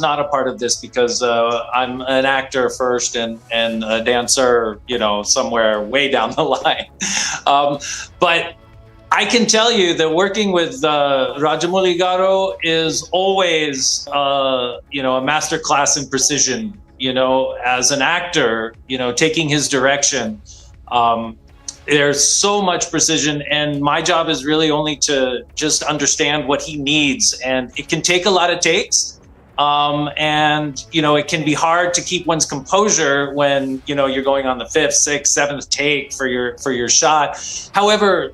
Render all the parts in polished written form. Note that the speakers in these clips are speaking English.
not a part of this because I'm an actor first and a dancer, somewhere way down the line. But I can tell you that working with Rajamouli Garu is always, a masterclass in precision. As an actor, taking his direction. There's so much precision, and my job is really only to just understand what he needs. And it can take a lot of takes. And it can be hard to keep one's composure when, you're going on the 5th, 6th, 7th take for your shot. However,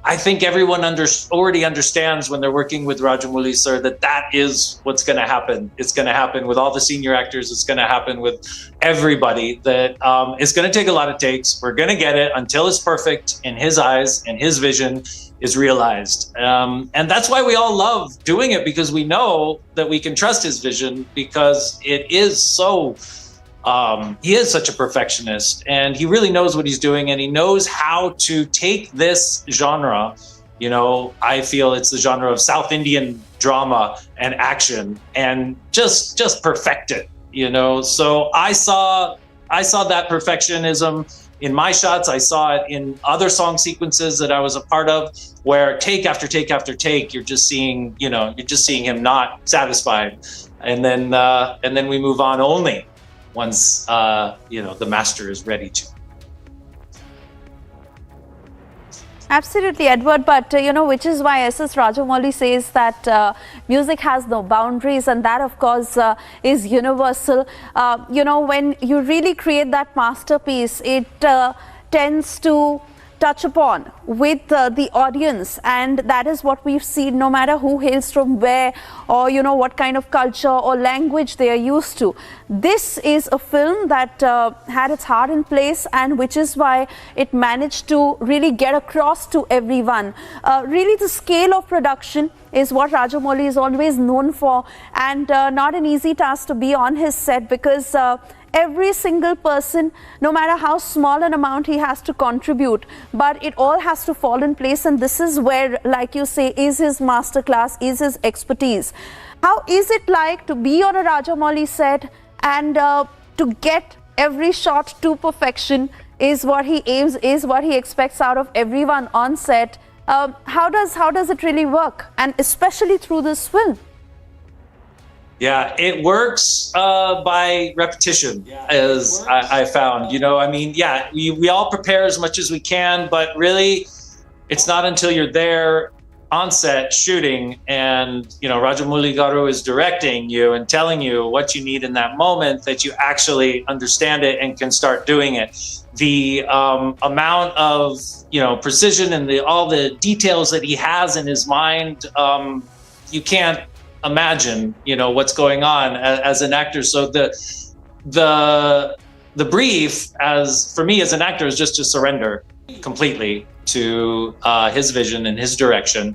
I think everyone already understands when they're working with Rajamouli sir that is what's going to happen. It's going to happen with all the senior actors. It's going to happen with everybody. That it's going to take a lot of takes. We're going to get it until it's perfect in his eyes and his vision is realized. And that's why we all love doing it, because we know that we can trust his vision, because it is so... he is such a perfectionist, and he really knows what he's doing, and he knows how to take this genre. I feel it's the genre of South Indian drama and action, and just perfect it. So I saw that perfectionism in my shots. I saw it in other song sequences that I was a part of, where take after take after take, you're just seeing him not satisfied, and then we move on only once the master is ready to. Absolutely, Edward, but which is why S.S. Rajamouli says that music has no boundaries, and that of course is universal. When you really create that masterpiece, it tends to touch upon with the audience, and that is what we've seen, no matter who hails from where, or what kind of culture or language they are used to. This is a film that had its heart in place, and which is why it managed to really get across to everyone. Really, the scale of production is what Rajamouli is always known for, and not an easy task to be on his set, because every single person, no matter how small an amount he has to contribute, but it all has to fall in place. And this is where, like you say, is his masterclass, is his expertise. How is it like to be on a Rajamouli set and to get every shot to perfection? Is what he aims, is what he expects out of everyone on set. How does it really work, and especially through this film? Yeah, it works by repetition, as I found. We all prepare as much as we can, but really, it's not until you're there on set shooting and, Rajamouli Garu is directing you and telling you what you need in that moment that you actually understand it and can start doing it. The amount of, precision and all the details that he has in his mind, you can't imagine what's going on as an actor. So the brief, as for me as an actor, is just to surrender completely to his vision and his direction.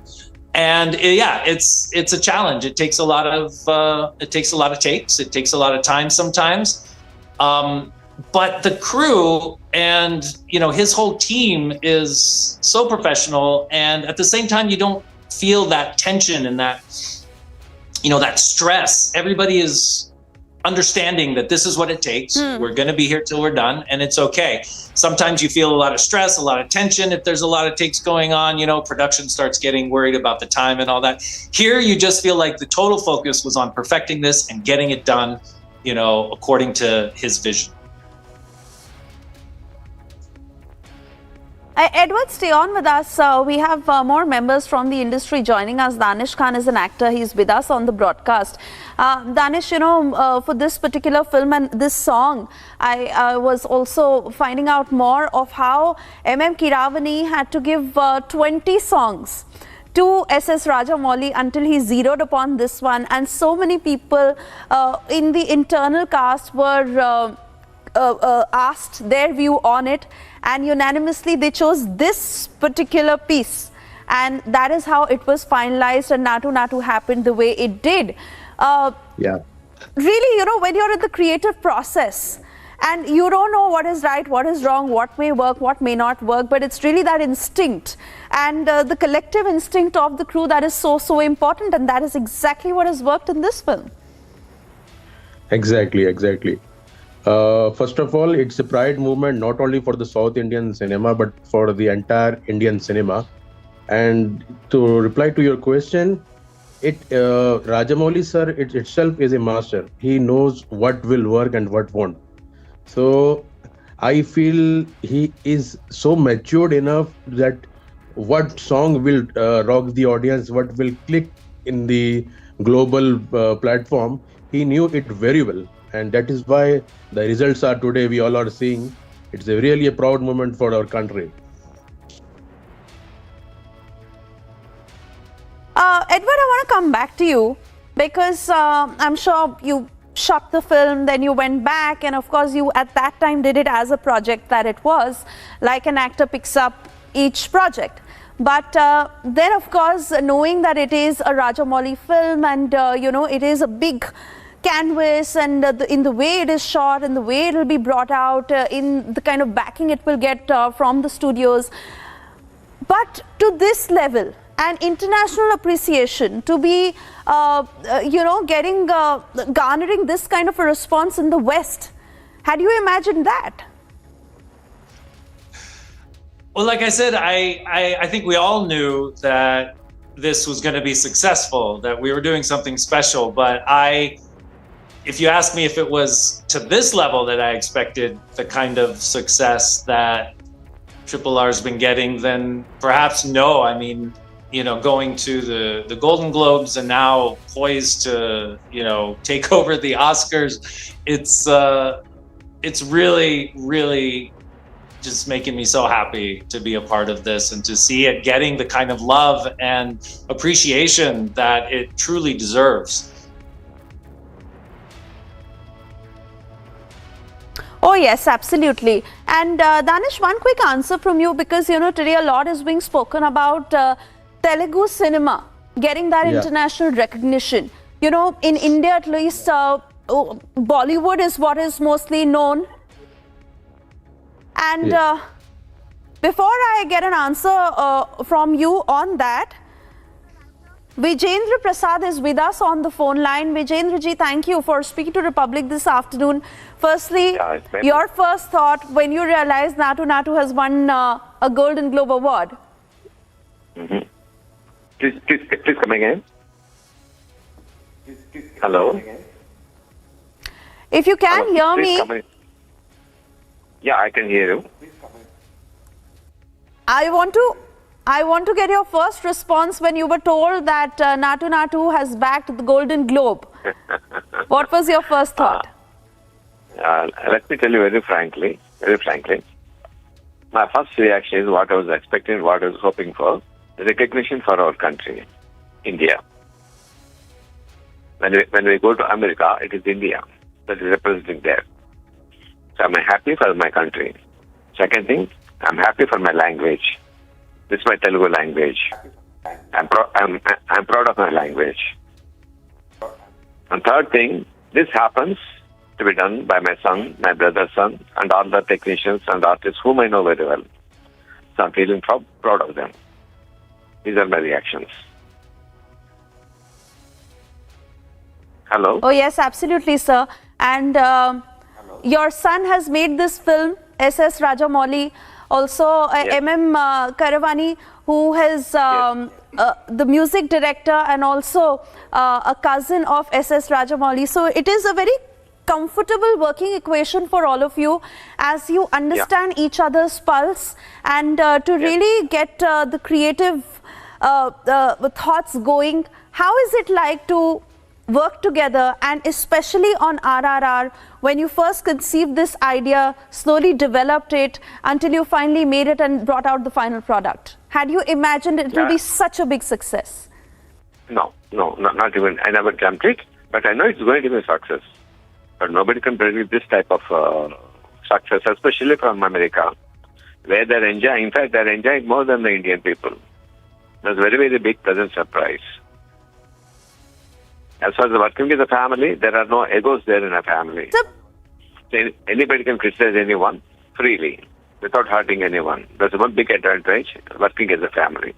And it's a challenge. It takes a lot of takes. It takes a lot of time sometimes. But the crew and his whole team is so professional, and at the same time you don't feel that tension and that that stress. Everybody is understanding that this is what it takes. We're going to be here till we're done, and it's okay. Sometimes you feel a lot of stress, a lot of tension. If there's a lot of takes going on, production starts getting worried about the time and all that. Here, you just feel like the total focus was on perfecting this and getting it done, according to his vision. Edward, stay on with us. We have more members from the industry joining us. Danish Khan is an actor. He's with us on the broadcast. Danish, for this particular film and this song, I was also finding out more of how M.M. Keeravani had to give 20 songs to S.S. Rajamouli until he zeroed upon this one. And so many people in the internal cast were asked their view on it, and unanimously they chose this particular piece, and that is how it was finalized, and Natu happened the way it did. Really, when you're in the creative process and you don't know what is right, what is wrong, what may work, what may not work, but it's really that instinct and the collective instinct of the crew that is so important, and that is exactly what has worked in this film. Exactly, exactly. First of all, it's a pride movement not only for the South Indian cinema but for the entire Indian cinema. And to reply to your question, it Rajamouli sir it itself is a master. He knows what will work and what won't. So I feel he is so matured enough that what song will rock the audience, what will click in the global platform, he knew it very well. And that is why the results are today we all are seeing. It's a really a proud moment for our country. Edward, I want to come back to you because I'm sure you shot the film, then you went back, and of course you at that time did it as a project that it was, like an actor picks up each project. But then of course, knowing that it is a Rajamouli film and it is a big canvas, and in the way it is shot, in the way it will be brought out, in the kind of backing it will get from the studios. But to this level, and international appreciation, to be, getting, garnering this kind of a response in the West, had you imagined that? Well, like I said, I think we all knew that this was going to be successful, that we were doing something special. But if you ask me if it was to this level that I expected the kind of success that Triple R's been getting, then perhaps no. I mean, going to the Golden Globes and now poised to, take over the Oscars, it's really, really just making me so happy to be a part of this and to see it getting the kind of love and appreciation that it truly deserves. Oh yes, absolutely. And Danish, one quick answer from you, because today a lot is being spoken about Telugu cinema getting that international recognition. In India at least, Bollywood is what is mostly known. And before I get an answer from you on that, Vijendra Prasad is with us on the phone line. Vijendra ji, thank you for speaking to Republic this afternoon. Firstly, your first thought when you realized Natu has won a Golden Globe Award. Mm-hmm. Please come again. Hello? If you can hear me. Yeah, I can hear you. I want to get your first response when you were told that Natu has backed the Golden Globe. What was your first thought? Let me tell you very frankly. My first reaction is what I was expecting, what I was hoping for. Recognition for our country, India. When we go to America, it is India that is representing there. So I'm happy for my country. Second thing, I'm happy for my language. This is my Telugu language. I'm proud of my language. And third thing, this happens to be done by my son, my brother's son, and all the technicians and artists whom I know very well. So I'm feeling proud of them. These are my reactions. Hello? Oh yes, absolutely, sir. And your son has made this film, S.S. Rajamouli, also M.M. Karavani, who is the music director and also a cousin of S.S. Rajamouli. So it is a very comfortable working equation for all of you as you understand each other's pulse and to really get the creative thoughts going. How is it like to work together, and especially on RRR, when you first conceived this idea, slowly developed it until you finally made it and brought out the final product? Had you imagined it will be such a big success? No, not even. I never dreamt it, but I know it's going to be a success. But nobody can predict this type of success, especially from America, where they're enjoying. In fact, they're enjoying more than the Indian people. That's a very, very big pleasant surprise. As far as working with a family, there are no egos there in a family. So anybody can criticize anyone freely, without hurting anyone. That's one big advantage, working as a family.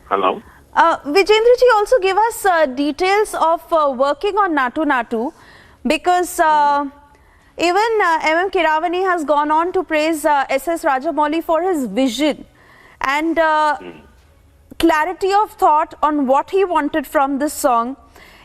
Hello? Vijendraji, also give us details of working on Natu, because even M.M. Kiravani has gone on to praise S.S. Rajamouli for his vision and clarity of thought on what he wanted from this song.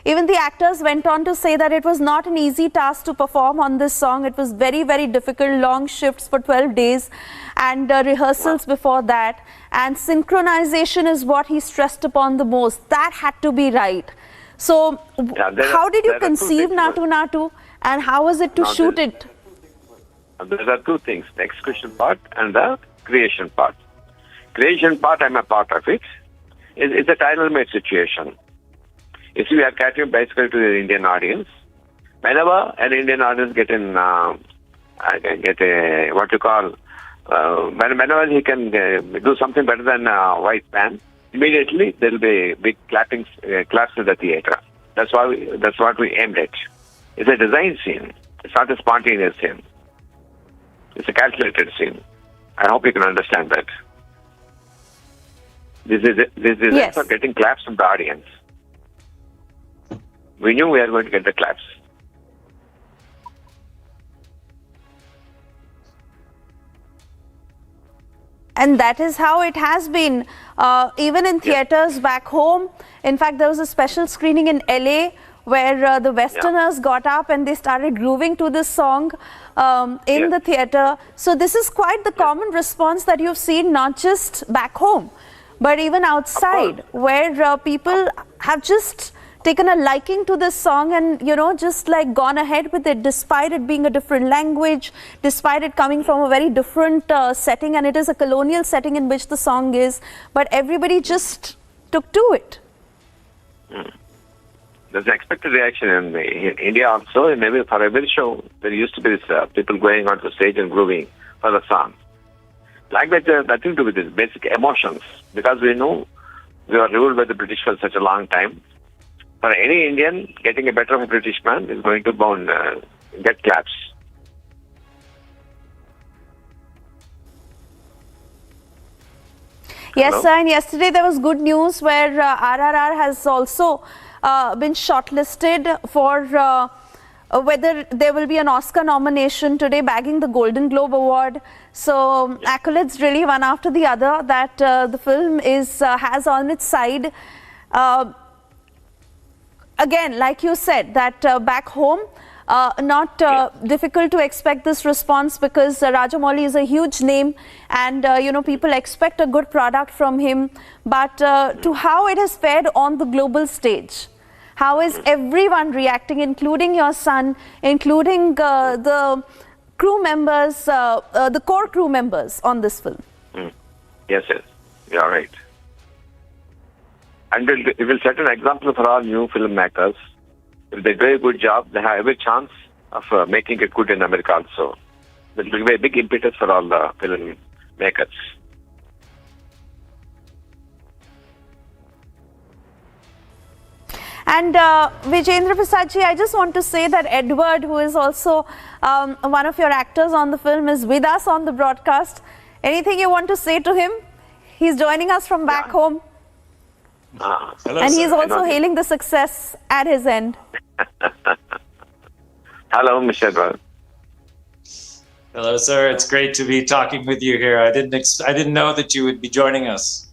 Even the actors went on to say that it was not an easy task to perform on this song. It was very, very difficult, long shifts for 12 days and rehearsals before that. And synchronization is what he stressed upon the most. That had to be right. So how did you conceive Natu and how was it to shoot it? There are two things, the execution part and the creation part. Creation part, I'm a part of it. It's a tailor-made situation. You see, we are catering basically to the Indian audience. Whenever an Indian audience get a what you call, whenever he can do something better than a white man, immediately there will be big claps in the theater. That's what we aimed at. It's a design scene. It's not a spontaneous scene. It's a calculated scene. I hope you can understand that. This is Yes. for getting claps from the audience. We knew we were going to get the claps. And that is how it has been, even in theaters back home. In fact, there was a special screening in LA where the Westerners got up and they started grooving to this song in the theater. So this is quite the common response that you've seen, not just back home, but even outside, where people have just taken a liking to this song and, you know, just like gone ahead with it, despite it being a different language, despite it coming from a very different setting, and it is a colonial setting in which the song is, but everybody just took to it. There's an expected reaction in India also. Maybe for every show, there used to be this, people going on the stage and grooving for the song. Language has nothing to do with this, basic emotions, because we know we were ruled by the British for such a long time. For any Indian, getting a better of a British man is going to get claps. Yes, Hello? sir, and yesterday there was good news where RRR has also been shortlisted for whether there will be an Oscar nomination today, bagging the Golden Globe Award. So accolades really one after the other that the film has on its side. Again, like you said, that back home, not difficult to expect this response because Rajamouli is a huge name and, you know, people expect a good product from him. But to how it has fared on the global stage, how is everyone reacting, including your son, including the crew members, the core crew members on this film? Yes, you're right. And it will set an example for all new filmmakers. If they do a good job, they have every chance of making it good in America also. It will be a big impetus for all the filmmakers. And Vijendra Prasadji, I just want to say that Edward, who is also one of your actors on the film, is with us on the broadcast. Anything you want to say to him? He's joining us from back home. Hello, And sir. he's also hailing the success at his end. Hello, Mr. Edward. Hello, sir. It's great to be talking with you here. I didn't know that you would be joining us.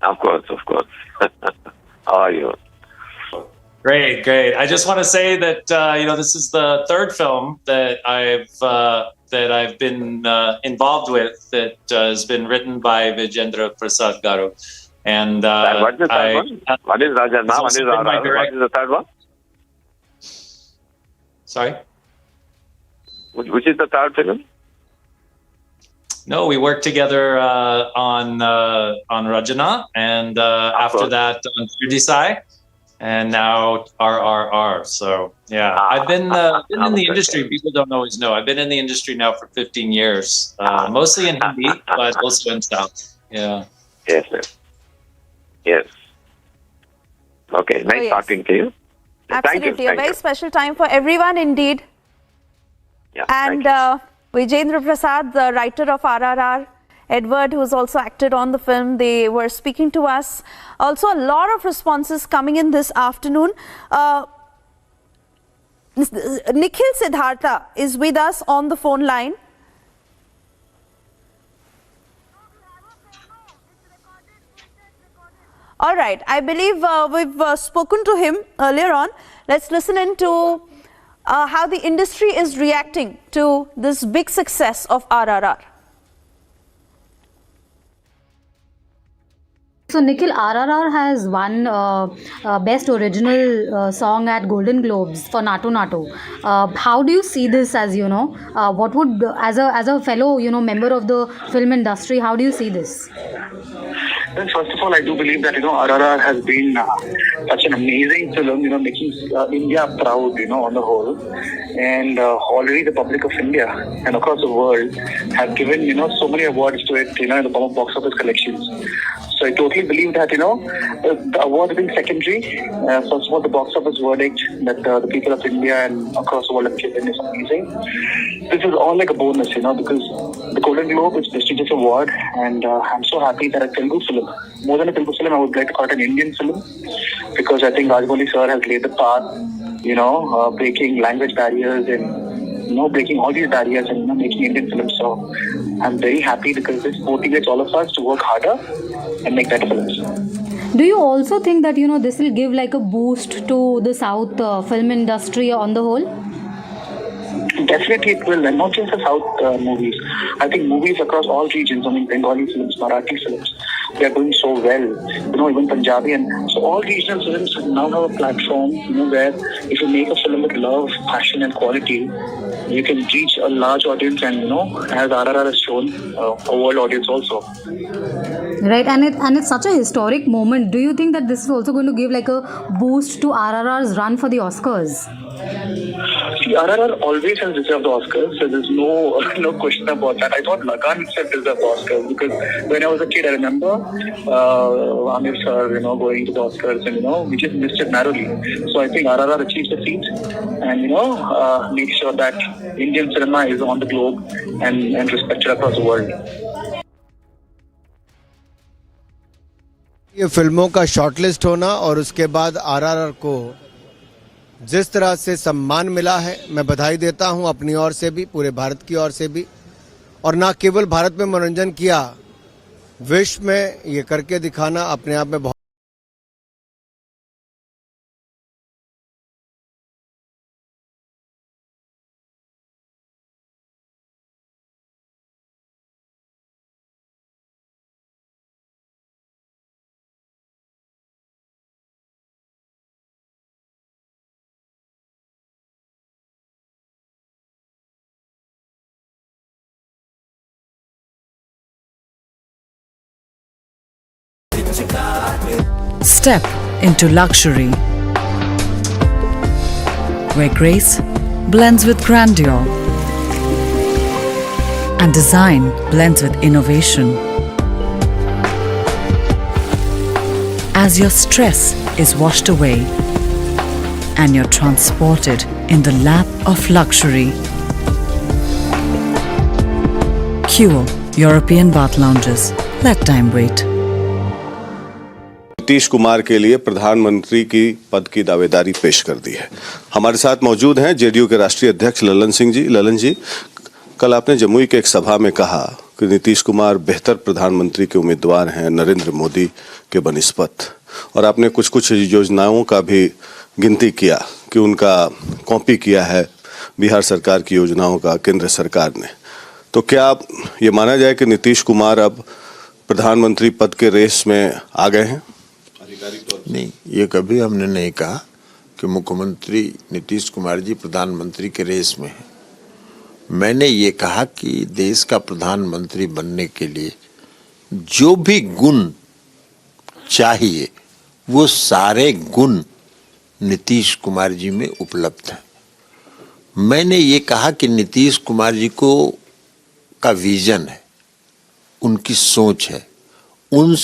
Of course. How are you? Great. I just want to say that you know, this is the third film that I've been involved with that has been written by Vijendra Prasad Garu. And what is the third one? What is Rajana? What is RRR? What is the third one? Sorry? Which is the third film? No, we worked together on Rajana, and after that on Sridisai, and now RRR. So yeah, I've been in the industry. People don't always know. I've been in the industry now for 15 years, mostly in Hindi, but also in South. Yeah. Yes. Okay, nice talking to you. Absolutely, Thank a very you. special time for everyone indeed. Yeah, And thank you. Vijendra Prasad, the writer of RRR, Edward, who's also acted on the film. They were speaking to us. Also, a lot of responses coming in this afternoon. Nikhil Siddhartha is with us on the phone line. All right, I believe we've spoken to him earlier on. Let's listen into how the industry is reacting to this big success of RRR. So Nikhil, RRR has won Best Original Song at Golden Globes for Naatu Natu. How do you see this as, what would, as a fellow, member of the film industry, how do you see this? Well, first of all, I do believe that, RRR has been such an amazing film, making India proud, on the whole. And already the public of India and across the world have given, so many awards to it, in the form of box office collections. So I totally believe that, the award has been secondary. First of all, the box office verdict that the people of India and across the world have given is amazing. This is all like a bonus, because the Golden Globe is a prestigious award, and I'm so happy that a Telugu film, more than a Telugu film, I would like to call it an Indian film, because I think Rajamouli sir has laid the path, breaking language barriers and breaking all these barriers and making Indian films. So I'm very happy because this motivates all of us to work harder and make better films. Do you also think that this will give like a boost to the South film industry on the whole? Definitely it will, and not just the South movies. I think movies across all regions, Bengali films, Marathi films, they are doing so well. Even Punjabi, and so all regional films now have a platform, where if you make a film with love, passion, and quality, you can reach a large audience, and as RRR has shown, a world audience also. Right, and it's such a historic moment. Do you think that this is also going to give like a boost to RRR's run for the Oscars? See, RRR always has deserved the Oscars, so there's no question about that. I thought Lagan itself deserved the Oscars, because when I was a kid, I remember Amir sir, going to the Oscars, and we just missed it narrowly. So I think RRR achieved the feat, and make sure that Indian cinema is on the globe and respected across the world. ये फिल्मों का shortlist होना और उसके बाद आरआरआर को जिस तरह से सम्मान मिला है, मैं बधाई देता हूं अपनी ओर से भी, पूरे भारत की ओर से भी। और ना केवल भारत में मनोरंजन किया, विश्व में ये करके दिखाना अपने आप में बहुत Step into luxury, where grace blends with grandeur and design blends with innovation. As your stress is washed away and you're transported in the lap of luxury. Cure European bath lounges. Let time wait. Nitish Kumar के लिए प्रधानमंत्री की पद की दावेदारी पेश कर दी है। हमारे साथ मौजूद हैं जेडीयू के राष्ट्रीय अध्यक्ष ललन सिंह जी। ललन जी, कल आपने जमुई के एक सभा में कहा कि नीतीश कुमार बेहतर प्रधानमंत्री के उम्मीदवार हैं नरेंद्र मोदी के बनिस्बत, और आपने कुछ कुछ योजनाओं का भी गिनती किया कि उनका कॉपी किया है बिहार सरकार की योजनाओं का केंद्र सरकार ने। तो क्या ये माना जाए कि नीतीश कुमार अब प्रधानमंत्री पद के रेस में आ गए हैं? नहीं, ये कभी हमने नहीं कहा कि मुख्यमंत्री नीतीश कुमार जी प्रधानमंत्री के रेस में हैं। मैंने ये कहा कि देश का प्रधानमंत्री बनने के लिए जो भी गुण चाहिए वो सारे गुण नीतीश कुमार जी में उपलब्ध हैं। मैंने ये कहा कि नीतीश कुमार जी को का विजन है, उनकी सोच है, उन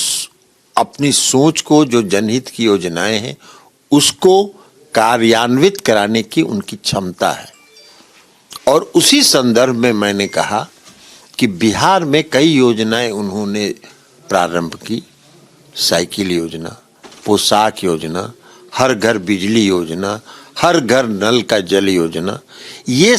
अपनी सोच को जो जनहित की योजनाएं हैं उसको कार्यान्वित कराने की उनकी क्षमता है। और उसी संदर्भ में मैंने कहा कि बिहार में कई योजनाएं उन्होंने प्रारंभ की। साइकिल योजना, पोशाक योजना, हर घर बिजली योजना, हर घर नल का जल योजना, ये